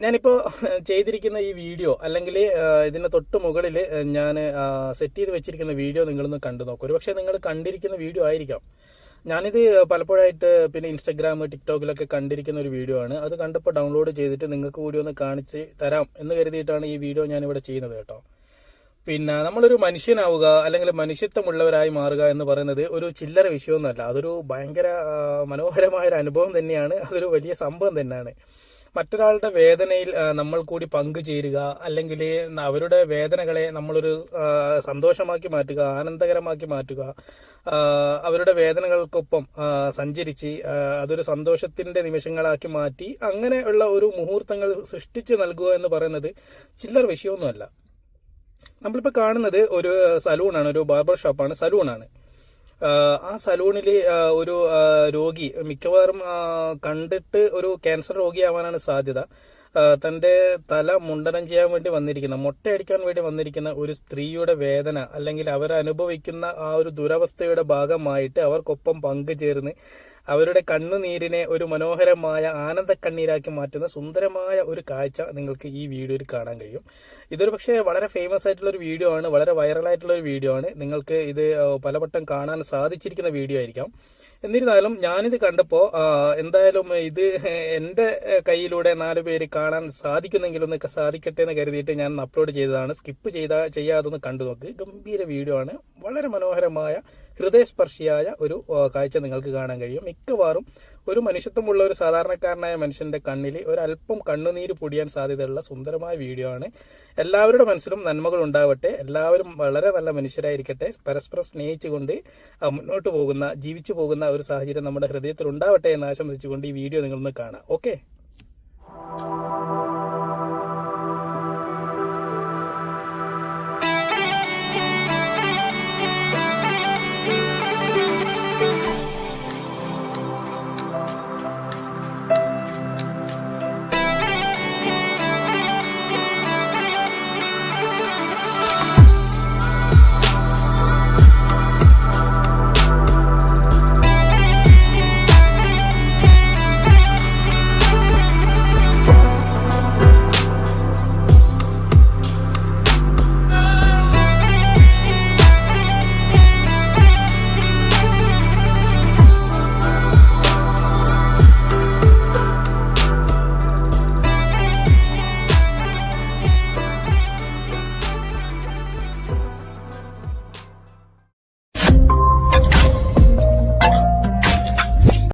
ഞാനിപ്പോൾ ചെയ്തിരിക്കുന്ന ഈ വീഡിയോ അല്ലെങ്കിൽ ഇതിൻ്റെ തൊട്ട് മുകളിൽ ഞാൻ സെറ്റ് ചെയ്ത് വെച്ചിരിക്കുന്ന വീഡിയോ നിങ്ങളൊന്ന് കണ്ടു നോക്കൂ. ഒരു പക്ഷേ നിങ്ങൾ കണ്ടിരിക്കുന്ന വീഡിയോ ആയിരിക്കാം. ഞാനിത് പലപ്പോഴായിട്ട് പിന്നെ ഇൻസ്റ്റഗ്രാം ടിക്ടോക്കിലൊക്കെ കണ്ടിരിക്കുന്ന ഒരു വീഡിയോ ആണ്. അത് കണ്ടപ്പോൾ ഡൗൺലോഡ് ചെയ്തിട്ട് നിങ്ങൾക്ക് കൂടി ഒന്ന് കാണിച്ച് തരാം എന്ന് കരുതിയിട്ടാണ് ഈ വീഡിയോ ഞാനിവിടെ ചെയ്യുന്നത് കേട്ടോ. പിന്നെ നമ്മളൊരു മനുഷ്യനാവുക അല്ലെങ്കിൽ മനുഷ്യത്വമുള്ളവരായി മാറുക എന്ന് പറയുന്നത് ഒരു ചില്ലറ വിഷയമൊന്നുമല്ല. അതൊരു ഭയങ്കര മനോഹരമായൊരു അനുഭവം തന്നെയാണ്. അതൊരു വലിയ സംഭവം തന്നെയാണ്. മറ്റൊരാളുടെ വേദനയിൽ നമ്മൾ കൂടി പങ്കുചേരുക, അല്ലെങ്കിൽ അവരുടെ വേദനകളെ നമ്മളൊരു സന്തോഷമാക്കി മാറ്റുക, ആനന്ദകരമാക്കി മാറ്റുക, അവരുടെ വേദനകൾക്കൊപ്പം സഞ്ചരിച്ച് അതൊരു സന്തോഷത്തിൻ്റെ നിമിഷങ്ങളാക്കി മാറ്റി അങ്ങനെയുള്ള ഒരു മുഹൂർത്തങ്ങൾ സൃഷ്ടിച്ച് നൽകുക എന്ന് പറയുന്നത് ചില്ലറ വിഷയമൊന്നുമല്ല. നമ്മളിപ്പോൾ കാണുന്നത് ഒരു സലൂണാണ്, ഒരു ബാർബർ ഷോപ്പാണ്, സലൂണാണ്. ആ സലൂണിൽ ഒരു രോഗി മിക്കവാറും കണ്ടിട്ട് ഒരു ക്യാൻസർ രോഗിയാവാനാണ് സാധ്യത. തൻ്റെ തല മുണ്ടനം ചെയ്യാൻ വേണ്ടി വന്നിരിക്കുന്ന, മൊട്ടയടിക്കാൻ വേണ്ടി വന്നിരിക്കുന്ന ഒരു സ്ത്രീയുടെ വേദന അല്ലെങ്കിൽ അവരനുഭവിക്കുന്ന ആ ഒരു ദുരവസ്ഥയുടെ ഭാഗമായിട്ട് അവർക്കൊപ്പം പങ്കുചേർന്ന് അവരുടെ കണ്ണുനീരിനെ ഒരു മനോഹരമായ ആനന്ദ കണ്ണീരാക്കി മാറ്റുന്ന സുന്ദരമായ ഒരു കാഴ്ച നിങ്ങൾക്ക് ഈ വീഡിയോയിൽ കാണാൻ കഴിയും. ഇതൊരു പക്ഷേ വളരെ ഫേമസ് ആയിട്ടുള്ളൊരു വീഡിയോ ആണ്, വളരെ വൈറലായിട്ടുള്ളൊരു വീഡിയോ ആണ്. നിങ്ങൾക്ക് ഇത് പലവട്ടം കാണാൻ സാധിച്ചിരിക്കുന്ന വീഡിയോ ആയിരിക്കാം. എന്നിരുന്നാലും ഞാനിത് കണ്ടപ്പോൾ എന്തായാലും ഇത് എൻ്റെ കയ്യിലൂടെ 4 പേര് കാണാൻ സാധിക്കുന്നെങ്കിലൊന്ന് സാധിക്കട്ടെ എന്ന് കരുതിയിട്ട് ഞാൻ അപ്ലോഡ് ചെയ്തതാണ്. സ്കിപ്പ് ചെയ്യാതൊന്ന് കണ്ടു നോക്ക്. ഗംഭീര വീഡിയോ ആണ്. വളരെ മനോഹരമായ ഹൃദയസ്പർശിയായ ഒരു കാഴ്ച നിങ്ങൾക്ക് കാണാൻ കഴിയും. മിക്കവാറും ഒരു മനുഷ്യത്വമുള്ള ഒരു സാധാരണക്കാരനായ മനുഷ്യൻ്റെ കണ്ണിൽ ഒരല്പം കണ്ണുനീര് പൊടിയാൻ സാധ്യതയുള്ള സുന്ദരമായ വീഡിയോ ആണ്. എല്ലാവരുടെ മനസ്സിലും നന്മകൾ ഉണ്ടാവട്ടെ, എല്ലാവരും വളരെ നല്ല മനുഷ്യരായിരിക്കട്ടെ, പരസ്പരം സ്നേഹിച്ചുകൊണ്ട് മുന്നോട്ട് പോകുന്ന, ജീവിച്ചു പോകുന്ന ഒരു സാഹചര്യം നമ്മുടെ ഹൃദയത്തിൽ ഉണ്ടാവട്ടെ എന്ന് ആശംസിച്ചുകൊണ്ട് ഈ വീഡിയോ നിങ്ങളൊന്ന് കാണാം. ഓക്കെ.